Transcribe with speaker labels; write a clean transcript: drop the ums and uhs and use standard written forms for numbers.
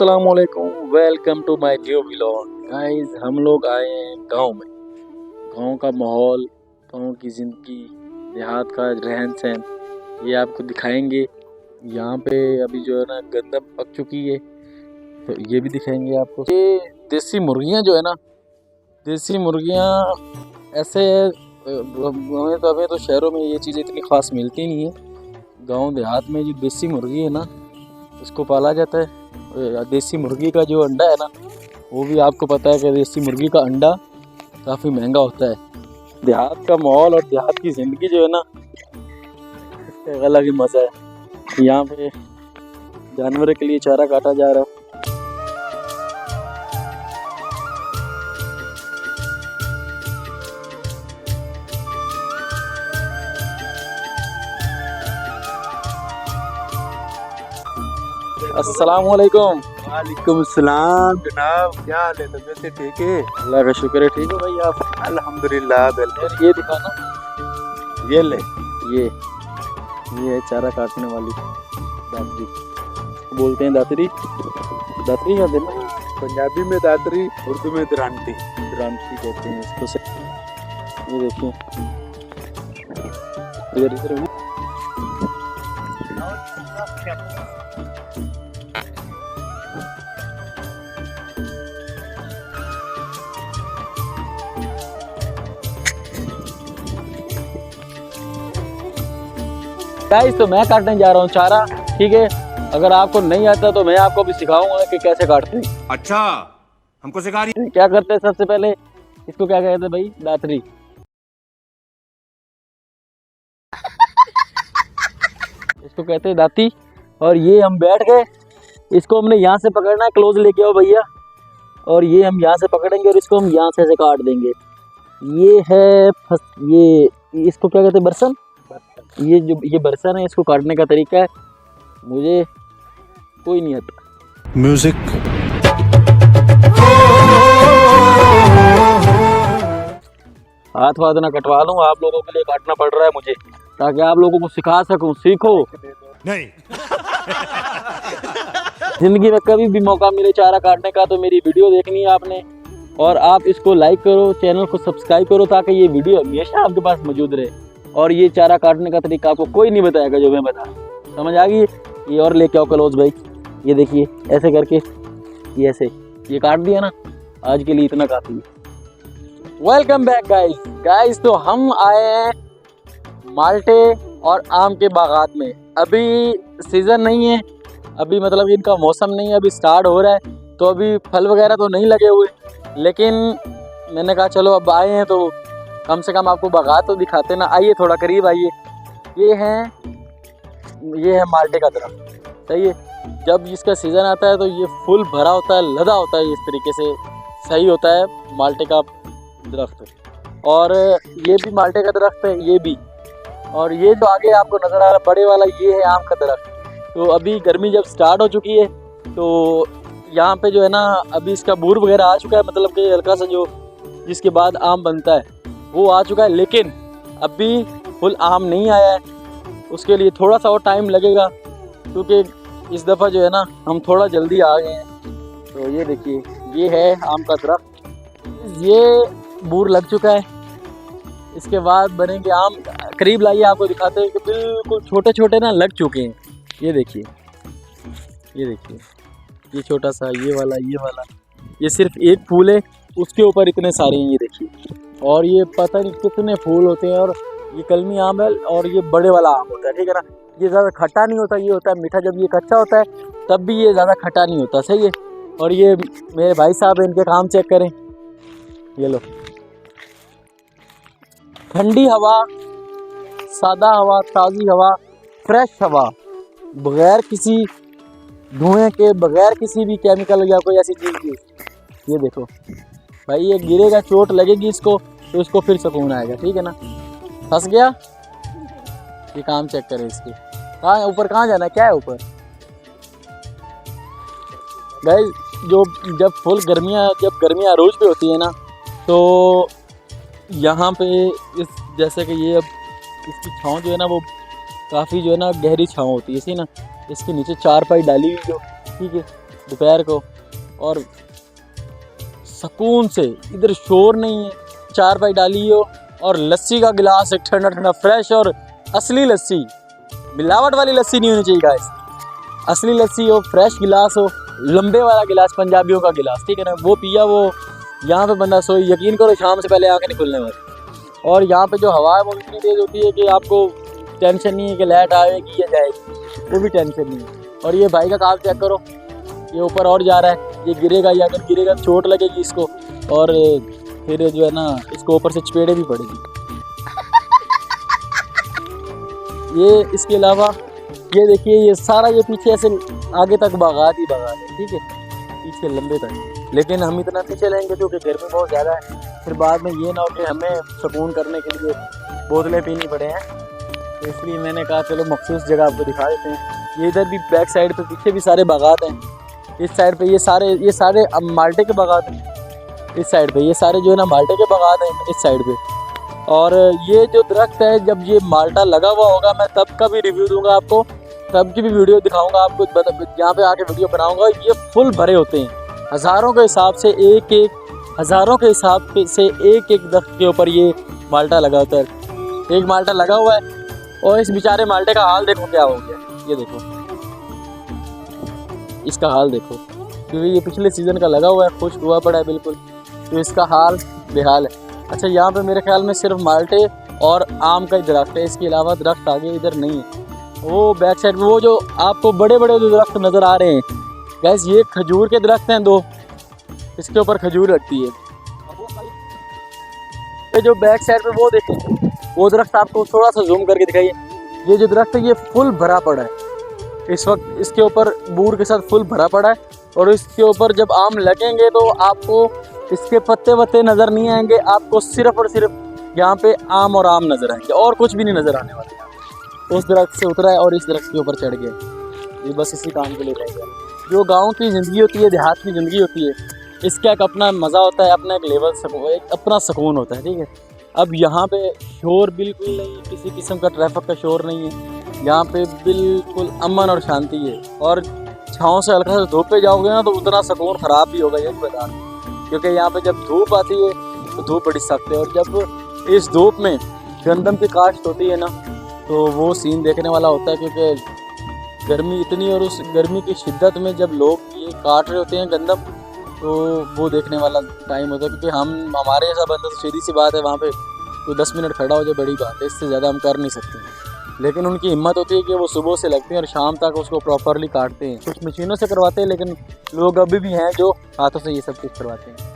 Speaker 1: अस्सलाम वालेकुम, welcome to my new vlog. Guys, हम लोग आए हैं गांव में। गांव का माहौल, गांव की ज़िंदगी, देहात का रहन सहन ये आपको दिखाएंगे। यहाँ पे अभी जो है ना गंदम पक चुकी है, तो ये भी दिखाएंगे आपको। ये देसी मुर्गियाँ जो है ना, देसी मुर्गियाँ ऐसे हमें तो अभी तो शहरों में ये चीज़ें इतनी ख़ास मिलती नहीं है। गांव देहात में जो देसी मुर्गी है ना, उसको पाला जाता है। देसी मुर्गी का जो अंडा है ना, वो भी आपको पता है कि देसी मुर्गी का अंडा काफ़ी महंगा होता है। देहात का माहौल और देहात की ज़िंदगी जो है ना, इसका अलग ही मज़ा है। यहाँ पे जानवरों के लिए चारा काटा जा रहा है। अस्सलाम वालेकुम।
Speaker 2: वालेकुम सलाम जनाब, क्या हाल है? तबीयत से ठीक है?
Speaker 1: अल्लाह का शुक्र है। ठीक हो भाई आप?
Speaker 2: अल्हम्दुलिल्लाह बिल्कुल।
Speaker 1: यार ये दिखाना,
Speaker 2: ये ले,
Speaker 1: ये है चारा काटने वाली दातरी। इसको बोलते हैं दातरी। दातरी कहते हैं ना,
Speaker 2: पंजाबी में दादरी, उर्दू में दरांती।
Speaker 1: द्रांटी कहते हैं इसको से। ये देखिए इधर इधर गाइस, तो मैं काटने जा रहा हूँ चारा। ठीक है, अगर आपको नहीं आता तो मैं आपको भी सिखाऊंगा कि कैसे काटते हैं।
Speaker 3: अच्छा, हमको सिखा रही?
Speaker 1: क्या करते हैं सबसे पहले, इसको क्या कहते हैं भाई? दातरी। इसको कहते हैं दाती। और ये हम बैठ गए, इसको हमने यहाँ से पकड़ना है। क्लोज लेके आओ भैया। और ये हम यहाँ से पकड़ेंगे और इसको हम यहाँ से ऐसे काट देंगे। ये है ये इसको क्या कहते हैं? बरसन। ये बरसन है। इसको काटने का तरीका है, मुझे कोई नहीं आता।
Speaker 3: म्यूजिक।
Speaker 1: हाथ वाथ ना कटवा लूँ, आप लोगों के लिए काटना पड़ रहा है मुझे, ताकि आप लोगों को सिखा सकूं। सीखो।
Speaker 3: नहीं।
Speaker 1: जिंदगी में कभी भी मौका मिले चारा काटने का तो मेरी वीडियो देखनी है आपने, और आप इसको लाइक करो, चैनल को सब्सक्राइब करो, ताकि ये वीडियो हमेशा आपके पास मौजूद रहे। और ये चारा काटने का तरीका आपको कोई नहीं बताएगा जो मैं बता। समझ आ गई? ये और लेके आओ क्लोज भाई। ये देखिए ऐसे करके, ये ऐसे ये काट दिया ना। आज के लिए इतना काफ़ी है। Welcome back guys. तो हम आए हैं माल्टे और आम के बागात में। अभी सीज़न नहीं है, अभी मतलब इनका मौसम नहीं है, अभी स्टार्ट हो रहा है, तो अभी फल वगैरह तो नहीं लगे हुए। लेकिन मैंने कहा चलो अब आए हैं तो कम से कम आपको बागात तो दिखाते ना। आइए थोड़ा करीब आइए। ये है माल्टे का दरख्त। सही है, जब इसका सीज़न आता है तो ये फुल भरा होता है, लदा होता है, इस तरीके से सही होता है माल्टे का दरख्त। और ये भी माल्टे का दरख्त है, ये भी। और ये जो आगे आपको नज़र आ रहा है बड़े वाला, ये है आम का दरख्त। तो अभी गर्मी जब स्टार्ट हो चुकी है तो यहाँ पे जो है ना, अभी इसका बूर वगैरह आ चुका है, मतलब कि हल्का सा जो जिसके बाद आम बनता है वो आ चुका है। लेकिन अभी फुल आम नहीं आया है, उसके लिए थोड़ा सा और टाइम लगेगा, क्योंकि इस दफ़ा जो है ना हम थोड़ा जल्दी आ गए हैं। तो ये देखिए, ये है आम का दरख्त। ये बूर लग चुका है, इसके बाद बनेंगे आम। करीब लाइए, आपको दिखाते हैं कि बिल्कुल छोटे छोटे ना लग चुके हैं। ये देखिए, ये देखिए, ये छोटा सा, ये वाला, ये सिर्फ एक फूल है, उसके ऊपर इतने सारे हैं। ये देखिए, और ये पता नहीं कितने फूल होते हैं। और ये कलमी आम है, और ये बड़े वाला आम होता है। ठीक है ना, ये ज़्यादा खट्टा नहीं होता, ये होता है मीठा। जब ये कच्चा होता है तब भी ये ज़्यादा खट्टा नहीं होता। सही है। और ये मेरे भाई साहब हैं, इनके काम चेक करें। ये लो, ठंडी हवा, सादा हवा, ताज़ी हवा, फ्रेश हवा, बगैर किसी धुएं के, बगैर किसी भी केमिकल या कोई ऐसी चीज़ की। ये देखो भाई, ये गिरेगा, चोट लगेगी इसको तो इसको फिर सुकून आएगा। ठीक है ना, फंस गया। ये काम चेक करें इसके। कहाँ ऊपर, कहाँ जाना है, क्या है ऊपर? गाइस, जब गर्मियाँ अरूज पे होती है ना, तो यहाँ पे जैसे कि ये अब इसकी छाँव जो है ना, वो काफ़ी जो है ना गहरी छाँव होती है। इसी ना इसके नीचे चारपाई डाली हुई जो, ठीक है, दोपहर को, और सुकून से, इधर शोर नहीं है, चारपाई डाली हो और लस्सी का गिलास, एक ठंडा ठंडा फ्रेश और असली लस्सी, मिलावट वाली लस्सी नहीं होनी चाहिए गाइस, असली लस्सी हो, फ्रेश गिलास हो, लंबे वाला गिलास, पंजाबियों का गिलास, ठीक है ना, वो पिया, वो यहाँ पे बंदा सोई, यकीन करो शाम से पहले आंखें नहीं खुलने वाली। और यहाँ पे जो हवा है वो इतनी तेज़ होती है कि आपको टेंशन नहीं है कि लाइट आएगी या जाएगी, वो भी टेंशन नहीं है। और ये भाई का काम चेक करो, ये ऊपर और जा रहा है, ये गिरेगा, या अगर गिरेगा चोट लगेगी इसको, और फिर जो है ना इसको ऊपर से चपेड़े भी पड़ेगी। ये इसके अलावा ये देखिए, ये सारा ये पीछे ऐसे आगे तक बागात ही बागात है, ठीक है, पीछे लंबे तक। लेकिन हम इतना पीछे लेंगे क्योंकि गर्मी बहुत ज़्यादा है, फिर बाद में ये ना हो कि हमें सुकून करने के लिए बोतलें पीनी पड़े हैं, तो इसलिए मैंने कहा चलो मखसूस जगह आपको दिखा देते हैं। ये इधर भी बैक साइड पे पीछे भी सारे बागात हैं, इस साइड पे ये सारे अब माल्टे के बागात हैं, इस साइड पे ये सारे जो है ना माल्टे के बागात हैं इस साइड पे। और ये जो दरख्त है, जब ये माल्टा लगा हुआ होगा मैं तब का भी रिव्यू दूंगा आपको, तब की भी वीडियो दिखाऊंगा आपको, यहाँ पे आके वीडियो बनाऊंगा। ये फुल भरे होते हैं, हज़ारों के हिसाब से एक एक दरख्त के ऊपर ये माल्टा लगा होता है, एक माल्टा लगा हुआ है। और इस बेचारे माल्टे का हाल देखो क्या हो गया, ये देखो इसका हाल देखो, क्योंकि ये पिछले सीज़न का लगा हुआ है, खुश्क हुआ पड़ा है बिल्कुल, तो इसका हाल बेहाल है। अच्छा, यहाँ पे मेरे ख्याल में सिर्फ माल्टे और आम का ही दरख्त है, इसके अलावा दरख्त आगे इधर नहीं है। वो बैक साइड में वो जो आपको बड़े बड़े जो दरख्त नज़र आ रहे हैं गैस, ये खजूर के दरख्त हैं 2, इसके ऊपर खजूर लगती है। ये जो बैक साइड पे वो देखें, वो दरख्त आपको थोड़ा सा जूम करके दिखाइए, ये जो दरख्त है ये फुल भरा पड़ा है इस वक्त, इसके ऊपर बूर के साथ फुल भरा पड़ा है। और इसके ऊपर जब आम लगेंगे तो आपको इसके पत्ते वत्ते नज़र नहीं आएंगे, आपको सिर्फ और सिर्फ यहाँ पे आम और आम नज़र आएंगे, और कुछ भी नहीं नज़र आने वाला। उस दरख्त से उतरा है और इस दरख्त के ऊपर चढ़ गया, ये बस इसी काम के लिए रह गया। जो गांव की ज़िंदगी होती है, देहात की ज़िंदगी होती है, इसका एक अपना मज़ा होता है, अपना एक लेवल सुकून, एक अपना सुकून होता है, ठीक है। अब यहाँ पे शोर बिल्कुल नहीं, किसी किस्म का ट्रैफिक का शोर नहीं है, यहाँ पे बिल्कुल अमन और शांति है। और छाँव से हल्का सा धूप पे जाओगे ना तो उतना सुकून ख़राब भी होगा, ये बता, क्योंकि यहाँ पे जब धूप आती है तो धूप बड़ी सख्त है, और जब इस धूप में गंदम की काश्त होती है ना तो वो सीन देखने वाला होता है, क्योंकि गर्मी इतनी, और उस गर्मी की शिद्दत में जब लोग ये काट रहे होते हैं गंदम, तो वो देखने वाला टाइम होता है। क्योंकि हमारे जैसा बंदा तो सीधी सी बात है, वहाँ पे तो 10 मिनट खड़ा हो जाए बड़ी बात है, इससे ज़्यादा हम कर नहीं सकते। लेकिन उनकी हिम्मत होती है कि वो सुबह से लगते हैं और शाम तक उसको प्रॉपरली काटते हैं। कुछ मशीनों से करवाते हैं, लेकिन लोग अभी भी हैं जो हाथों से ये सब कुछ करवाते हैं।